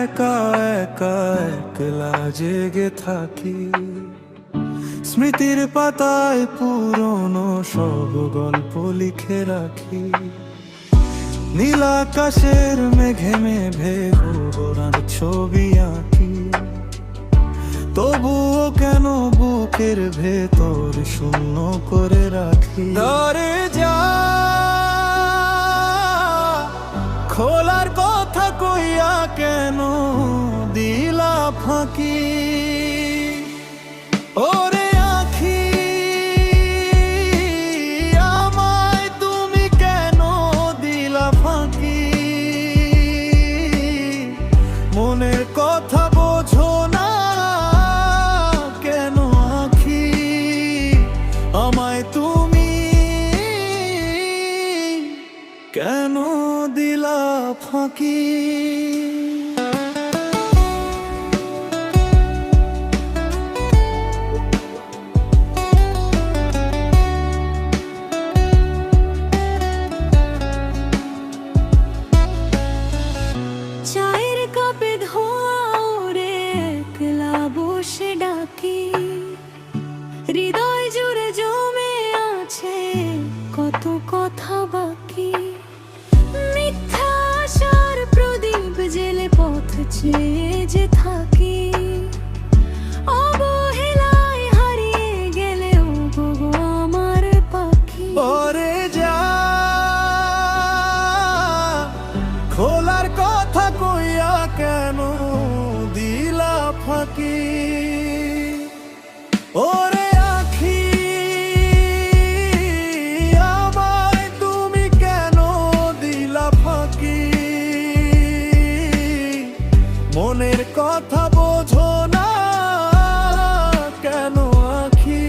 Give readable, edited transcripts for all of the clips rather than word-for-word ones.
একা একা একলা জেগে থাকি, স্মৃতির পাতায় পুরনো সব গল্প লিখে রাখি। নীল আকাশের মেঘে মেঘে গোরার ছবি আঁকি, তবুও কেন বুকের ভেতর শূন্য করে রাখি। দরজা খোলার কথা কইয়া কেন দিলা ফাঁকি, ওরে আখি আমায় তুমি কেন দিলা ফাঁকি। মনের কথা বোঝো না কেন আখি, আমায় তুমি কেন দিলা ফাঁকি। চায়ের কাপে ধোয়া ওরে একলা বসে ডাকি, হৃদয় জুড়ে জমে আছে কত কথা বাকি। মিথ্যা আশার প্রদীপ জেলে পথ চেয়ে যে থাকি, অবহেলায় হারিয়ে গেলেও গো আমার পাখি। ওরে যা খোলার কথা কইয়া কেন দিলা ফাঁকি, ওরে আখি আমায় তুমি কেন দিলা ফাঁকি। মনের কথা বোঝো না কেন আখি,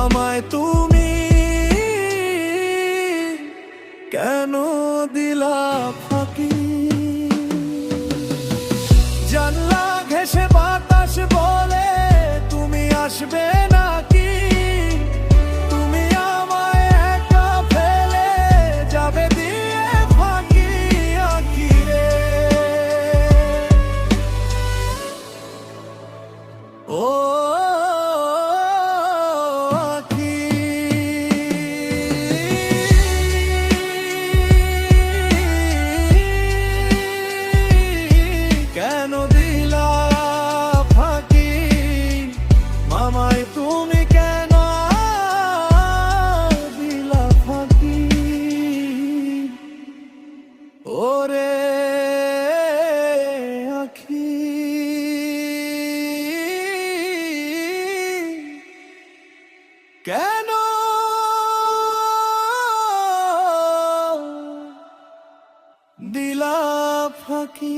আমায় তুমি কেন দিলা ফাঁকি। জানলা ঘেঁষে বাতাস বলে তুমি আসবে নাকি, তুমি আমায় একা ফেলে যাবে দিয়ে ফাঁকি। আখি রে ও আখি, কেন দিলা ফাঁকি। মামায় তুমি কেন দিলা ফাঁকি। ওরে আখি কেন দিলা ফাঁকি।